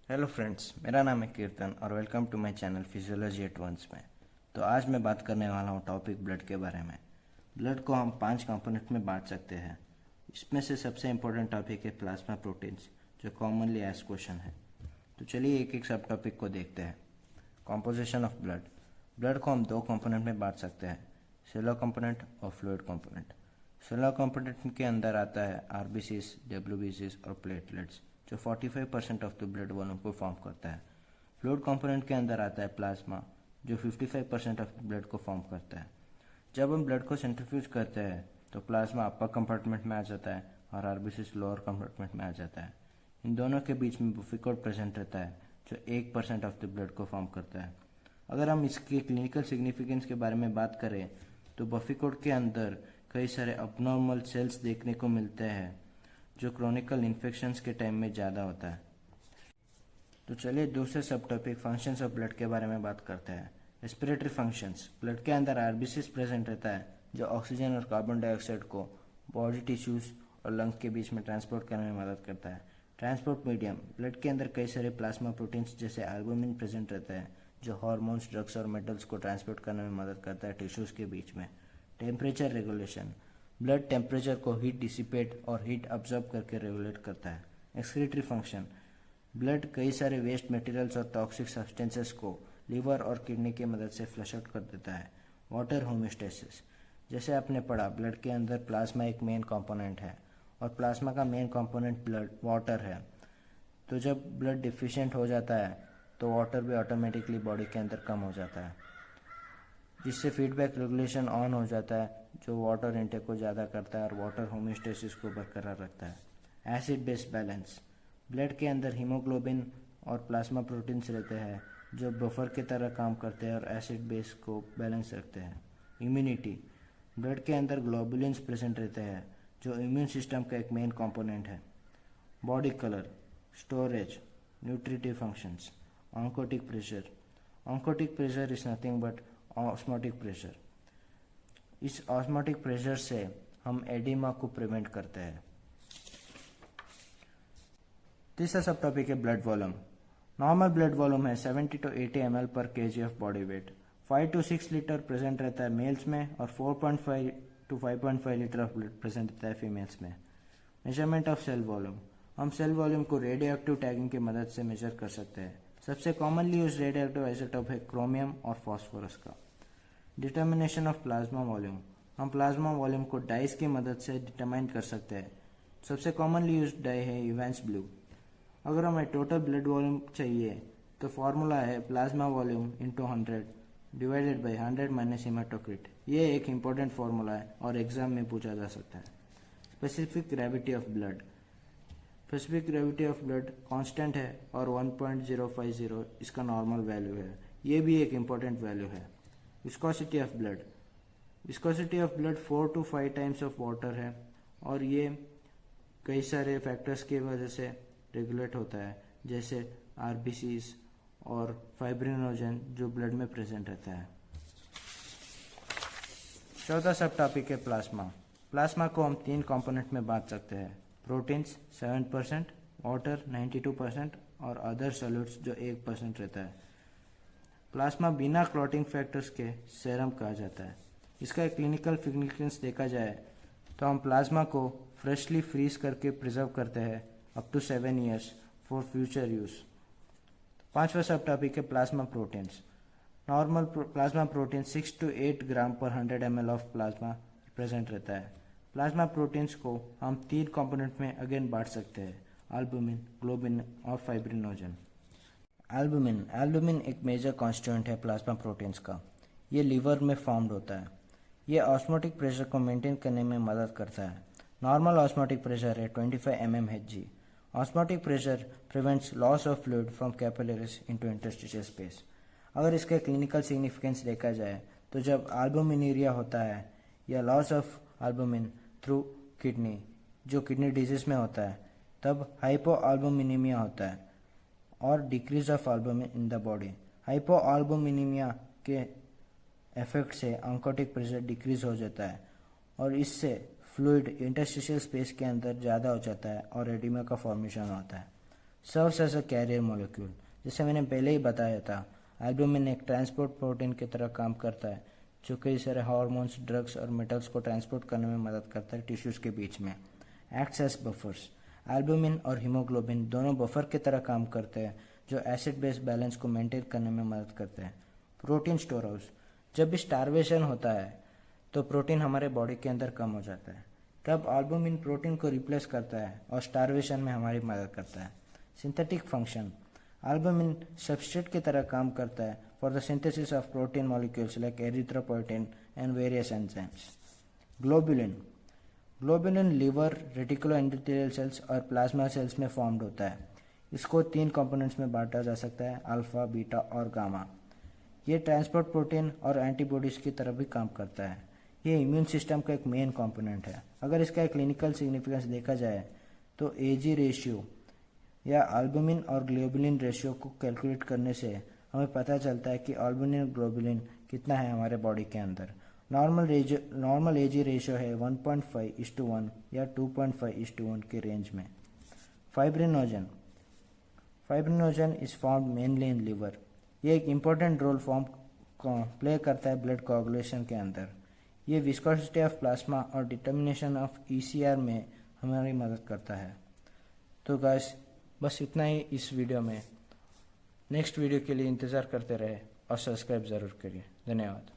Hello friends, मेरा नाम है कीर्तन और welcome to my channel physiology advance में। तो आज मैं बात करने वाला हूँ टॉपिक ब्लड के बारे में। ब्लड को हम 5 कंपोनेंट में बांट सकते हैं। इसमें से सबसे इम्पोर्टेंट टॉपिक है प्लाज्मा प्रोटीन्स, जो कॉमनली आस्क्ड क्वेश्चन है। तो चलिए एक एक सब टॉपिक को देखते हैं। Composition of blood. ब्लड को हम 2 कंपोनेंट में बांट सकते हैं, सेलुलर कंपोनेंट और फ्लूइड कंपोनेंट। सेलुलर कंपोनेंट के अंदर आता है आरबीसीज, डब्ल्यूबीसीज और प्लेटलेट्स, जो 45% ऑफ द ब्लड वॉल्यूम को फॉर्म करता है। फ्लूइड कंपोनेंट के अंदर आता है प्लाज्मा, जो 55% ऑफ ब्लड को फॉर्म करता है। जब हम ब्लड को सेंट्रीफ्यूज करते हैं तो प्लाज्मा अपर कंपार्टमेंट में आ जाता है और आरबीसीज लोअर कंपार्टमेंट में आ जाता है। इन दोनों के बीच में बुफिकोड प्रेजेंट रहता है, जो 1% ऑफ द ब्लड को फॉर्म करता है। अगर हम इसके क्लिनिकल सिग्निफिकेंस के बारे में बात करें तो बफिकोड के अंदर कई सारे अबनॉर्मल सेल्स देखने को मिलते हैं, जो क्रोनिकल इन्फेक्शंस के टाइम में ज़्यादा होता है। तो चलिए दूसरे सब टॉपिक फंक्शंस ऑफ ब्लड के बारे में बात करते हैं। Respiratory functions. ब्लड के अंदर आरबीसीज प्रेजेंट रहता है, जो ऑक्सीजन और कार्बन डाइऑक्साइड को बॉडी टिश्यूज और लंग्स के बीच में ट्रांसपोर्ट करने में मदद करता है। Transport medium. ब्लड के अंदर कई सारे प्लाज्मा प्रोटीन्स जैसे एल्बुमिन प्रेजेंट रहता है, जो हार्मोन्स, ड्रग्स और मेटल्स को ट्रांसपोर्ट करने में मदद करता है टिश्यूज के बीच में। Temperature regulation. ब्लड टेम्परेचर को हीट डिसिपेट और हीट अब्जॉर्ब करके रेगुलेट करता है। Excretory function. ब्लड कई सारे वेस्ट मटेरियल्स और टॉक्सिक सब्सटेंसेस को लीवर और किडनी की मदद से फ्लश आउट कर देता है। Water homeostasis. जैसे आपने पढ़ा, ब्लड के अंदर प्लाज्मा एक मेन कंपोनेंट है और प्लाज्मा का मेन कंपोनेंट ब्लड वाटर है। तो जब ब्लड डिफिशिएंट हो जाता है तो वाटर भी ऑटोमेटिकली बॉडी के अंदर कम हो जाता है, जिससे फीडबैक रेगुलेशन ऑन हो जाता है, जो वाटर इंटेक को ज़्यादा करता है और वाटर होम्योस्टेसिस को बरकरार रखता है। Acid base balance. ब्लड के अंदर हीमोग्लोबिन और प्लाज्मा प्रोटीन्स रहते हैं, जो बफर की तरह काम करते हैं और एसिड बेस को बैलेंस रखते हैं। इम्यूनिटी। ब्लड के अंदर ग्लोबुलिन्स प्रेजेंट रहते हैं, जो इम्यून सिस्टम का एक मेन कंपोनेंट है। Body colour, storage, nutritive functions. Oncotic pressure. Oncotic pressure is nothing but osmotic pressure. इस ऑस्मोटिक प्रेशर से हम एडिमा को प्रिवेंट करते हैं। तीसरा सब टॉपिक है blood volume. Normal blood volume है 70 to 80 ml per KG of body weight. 5 to 6 litre present रहता है मेल्स में और 4.5 to 5.5 litre of blood present रहता है फीमेल्स में। Measurement of cell volume. हम सेल वॉल्यूम को रेडियो एक्टिव टैगिंग की मदद से मेजर कर सकते हैं। सबसे commonly use radio active isotope है क्रोमियम और फास्फोरस का। Determination of plasma volume. हम प्लाज्मा वॉल्यूम को डाइस की मदद से डिटरमाइन कर सकते हैं। सबसे कॉमनली यूज डाई है इवेंस ब्लू। अगर हमें टोटल ब्लड वॉल्यूम चाहिए तो फॉर्मूला है plasma volume into 100 divided by 100 minus haematocrit. ये एक इम्पॉर्टेंट फार्मूला है और एग्जाम में पूछा जा सकता है। Specific gravity of blood. Specific gravity of blood constant है और 1.050 इसका नॉर्मल वैल्यू है। ये भी एक इम्पॉर्टेंट वैल्यू है। Viscosity of blood. Viscosity of blood 4 to 5 times of water है और ये कई सारे फैक्टर्स की वजह से रेगुलेट होता है, जैसे आरबीसीज और फाइब्रिनोजन जो ब्लड में प्रेजेंट रहता है। चौथा सब टॉपिक है प्लाज्मा। प्लाज्मा को हम 3 कंपोनेंट में बांट सकते हैं, प्रोटीन्स 7%, वाटर 92% और अदर सॉल्यूट्स जो 1% रहता है। प्लाज्मा बिना क्लॉटिंग फैक्टर्स के सेरम कहा जाता है। इसका एक क्लिनिकल सिग्निफिकेंस देखा जाए तो हम प्लाज्मा को फ्रेशली फ्रीज करके प्रिजर्व करते हैं up to 7 years for future use. पांचवा सब टॉपिक है plasma proteins. Normal plasma protein 6 to 8 gram per 100 ml of plasma present रहता है। प्लाज्मा प्रोटीन्स को हम 3 कंपोनेंट में अगेन बांट सकते हैं, एल्बुमिन, ग्लोबिन और फाइब्रिनोजन। एल्बुमिन एक मेजर कॉन्स्टिट्यूएंट है प्लाज्मा प्रोटीन्स का। ये लीवर में फॉर्म्ड होता है। ये ऑस्मोटिक प्रेशर को मेंटेन करने में मदद करता है। नॉर्मल ऑस्मोटिक प्रेशर है 25 mmHg। Osmotic pressure prevents loss of fluid from capillaries into interstitial space. अगर इसका क्लिनिकल सिग्निफिकेंस देखा जाए तो जब एल्बुमिनुरिया होता है या loss of albumin through kidney, जो किडनी डिजीज में होता है, तब हाइपोएल्बुमिनीमिया होता है और decrease of albumin in the body. Hypoalbuminemia के इफेक्ट से ऑन्कोटिक प्रेशर डिक्रीज हो जाता है और इससे फ्लूइड इंटरस्टिशियल स्पेस के अंदर ज़्यादा हो जाता है और एडिमा का फॉर्मेशन होता है। Serves as a carrier molecule. जैसे मैंने पहले ही बताया था, एल्बुमिन एक ट्रांसपोर्ट प्रोटीन की तरह काम करता है जो कई सारे हार्मोन्स, ड्रग्स और मेटल्स को ट्रांसपोर्ट करने में मदद करता है टिश्यूज के बीच में। Acts as buffers. एल्बुमिन और हीमोग्लोबिन दोनों बफर की तरह काम करते हैं जो एसिड बेस बैलेंस को मेंटेन करने में मदद करते हैं। Protein store house. जब भी स्टारवेशन होता है तो प्रोटीन हमारे बॉडी के अंदर कम हो जाता है, तब एल्बुमिन प्रोटीन को रिप्लेस करता है और स्टारवेशन में हमारी मदद करता है। Synthetic function. एल्बुमिन सबस्ट्रेट की तरह काम करता है for the synthesis of protein molecules like erythropoietin and various enzymes. Globulin. Globulin liver, reticulo endothelial cells और प्लाज्मा सेल्स में फॉर्म्ड होता है। इसको 3 कंपोनेंट्स में बांटा जा सकता है, अल्फा, बीटा और गामा। ये ट्रांसपोर्ट प्रोटीन और एंटीबॉडीज की तरह भी काम करता है। ये इम्यून सिस्टम का एक मेन कंपोनेंट है। अगर इसका क्लिनिकल सिग्निफिकेंस देखा जाए तो एजी रेशियो या एल्बुमिन और ग्लोबुलिन रेशियो को कैलकुलेट करने से हमें पता चलता है कि एल्बुमिन और ग्लोबुलिन कितना है हमारे बॉडी के अंदर। नॉर्मल एजी रेशियो है 1.5:1 या 2.5:1 के रेंज में। Fibrinogen. Fibrinogen is found mainly in liver. ये एक इम्पोर्टेंट रोल प्ले करता है ब्लड कोआगुलेशन के अंदर। ये विस्कोसिटी ऑफ प्लाज्मा और डिटर्मिनेशन ऑफ ईसीआर में हमारी मदद करता है। तो गाइस, बस इतना ही इस वीडियो में। नेक्स्ट वीडियो के लिए इंतज़ार करते रहे और सब्सक्राइब ज़रूर करिए। धन्यवाद।